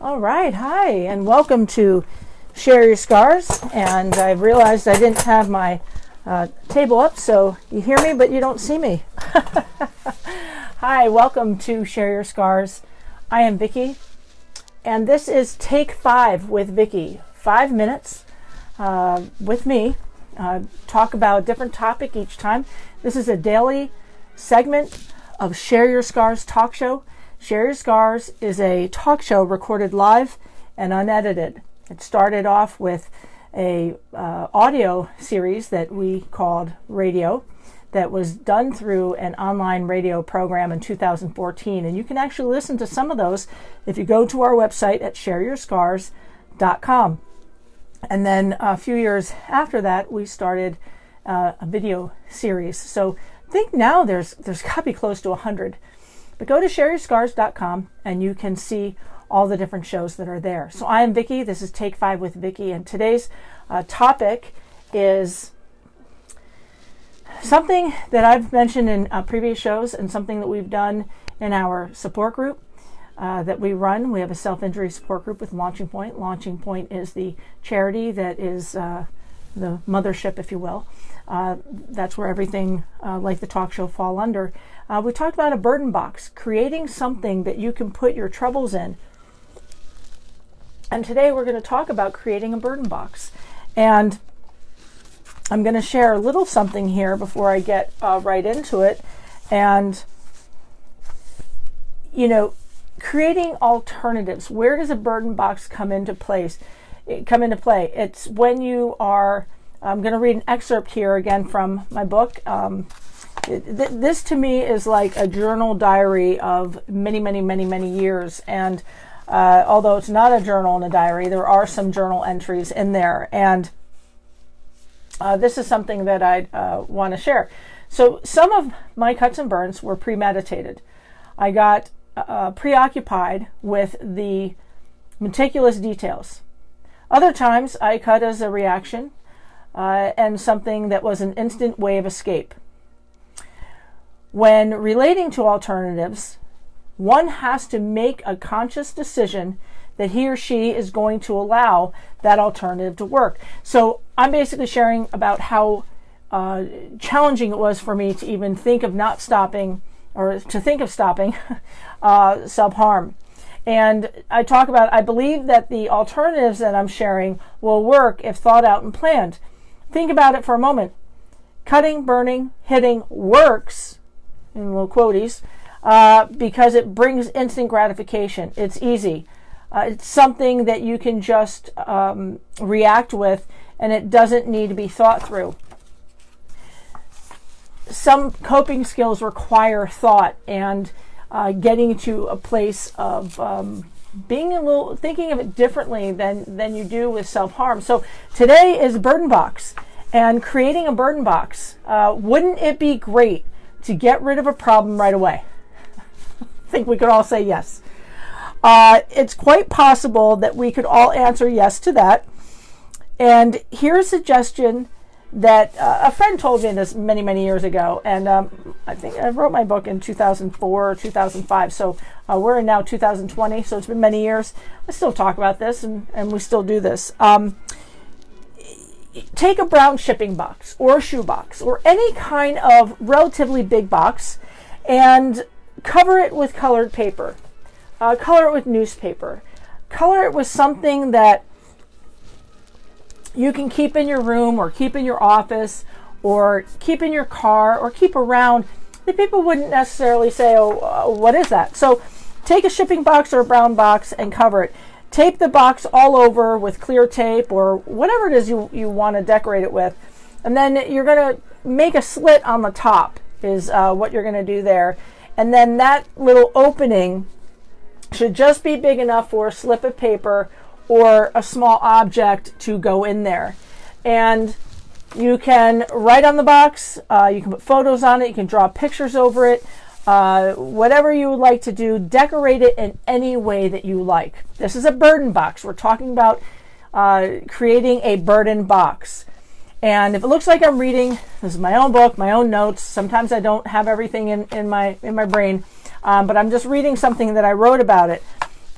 All right, hi, and welcome to Share Your Scars. And I realized I didn't have my table up, so you hear me, but you don't see me. Hi, welcome to Share Your Scars. I am Vicki, and this is Take 5 with Vicki. 5 minutes with me. Talk about a different topic each time. This is a daily segment of Share Your Scars talk show. Share Your Scars is a talk show recorded live and unedited. It started off with a audio series that we called Radio that was done through an online radio program in 2014. And you can actually listen to some of those if you go to our website at shareyourscars.com. And then a few years after that, we started a video series. So I think now there's got to be close to 100. But go to shareyourscars.com and you can see all the different shows that are there. So I am Vicki. This is Take 5 with Vicki. And today's topic is something that I've mentioned in previous shows and something that we've done in our support group that we run. We have a self-injury support group with Launching Point. Launching Point is the charity that is the mothership, if you will. That's where everything like the talk show fall under. We talked about a burden box, creating something that you can put your troubles in. And today we're going to talk about creating a burden box. And I'm going to share a little something here before I get right into it. And, creating alternatives. Where does a burden box come into play? It's when you are, I'm going to read an excerpt here again from my book. This to me is like a journal diary of many years. And although it's not a journal and a diary, there are some journal entries in there. And this is something that I want to share. So some of my cuts and burns were premeditated. I got preoccupied with the meticulous details. Other times I cut as a reaction and something that was an instant way of escape. When relating to alternatives, one has to make a conscious decision that he or she is going to allow that alternative to work. So I'm basically sharing about how challenging it was for me to even think of not stopping or to think of stopping self-harm. And I talk about, I believe that the alternatives that I'm sharing will work if thought out and planned. Think about it for a moment. Cutting, burning, hitting works, in little quoties, because it brings instant gratification. It's easy. It's something that you can just react with, and it doesn't need to be thought through. Some coping skills require thought and getting to a place of thinking of it differently than you do with self-harm. So today is burden box, and creating a burden box. Wouldn't it be great to get rid of a problem right away? I think we could all say yes. It's quite possible that we could all answer yes to that. And here's a suggestion that a friend told me this many years ago. And I think I wrote my book in 2004 or 2005. So we're in now 2020. So it's been many years. I still talk about this and we still do this. Take a brown shipping box or a shoe box or any kind of relatively big box and cover it with colored paper. Color it with newspaper. Color it with something that you can keep in your room or keep in your office or keep in your car or keep around. The people wouldn't necessarily say, oh, what is that? So take a shipping box or a brown box and cover it. Tape the box all over with clear tape or whatever it is you want to decorate it with. And then you're going to make a slit on the top is what you're going to do there. And then that little opening should just be big enough for a slip of paper or a small object to go in there. And you can write on the box, you can put photos on it, you can draw pictures over it, whatever you would like to do, decorate it in any way that you like. This is a burden box. We're talking about creating a burden box. And if it looks like I'm reading, this is my own book, my own notes. Sometimes I don't have everything in my brain, but I'm just reading something that I wrote about it.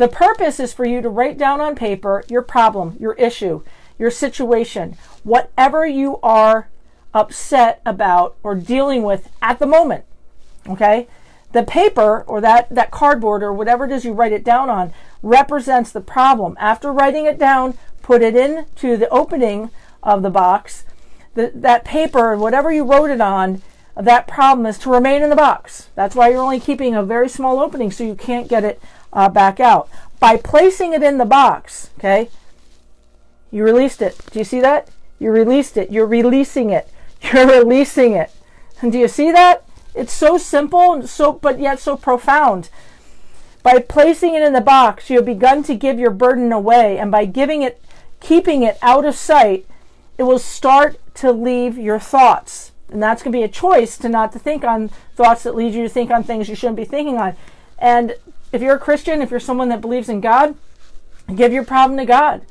The purpose is for you to write down on paper your problem, your issue, your situation, whatever you are upset about or dealing with at the moment. Okay? The paper or that cardboard or whatever it is you write it down on represents the problem. After writing it down, put it into the opening of the box. That paper, whatever you wrote it on, that problem is to remain in the box. That's why you're only keeping a very small opening so you can't get it back out. By placing it in the box, okay, you released it. Do you see that? You released it. You're releasing it. You're releasing it. And do you see that? It's so simple and but yet so profound. By placing it in the box, you have begun to give your burden away, and by keeping it out of sight, it will start to leave your thoughts. And that's going to be a choice to think on thoughts that lead you to think on things you shouldn't be thinking on. And if you're a Christian, if you're someone that believes in God, give your problem to God.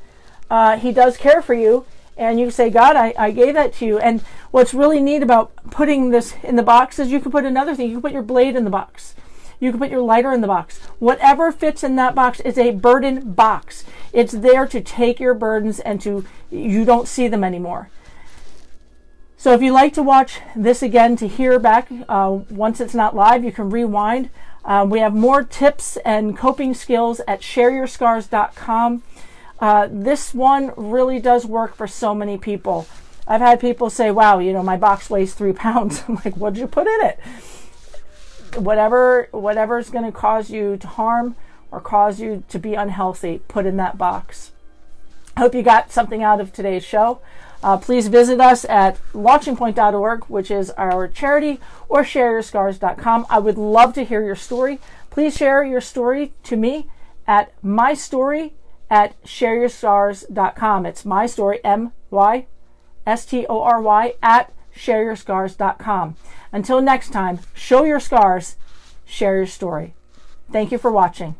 He does care for you. And you say, God, I gave that to you. And what's really neat about putting this in the box is you can put another thing. You can put your blade in the box. You can put your lighter in the box. Whatever fits in that box is a burden box. It's there to take your burdens and you don't see them anymore. So if you like to watch this again to hear back, once it's not live, you can rewind. We have more tips and coping skills at shareyourscars.com. This one really does work for so many people. I've had people say, wow, my box weighs 3 pounds. I'm like, what'd you put in it? Whatever is going to cause you to harm or cause you to be unhealthy, put in that box. I hope you got something out of today's show. Please visit us at launchingpoint.org, which is our charity, or shareyourscars.com. I would love to hear your story. Please share your story to me at mystory@shareyourscars.com. It's my story, MYSTORY, at shareyourscars.com. Until next time, show your scars, share your story. Thank you for watching.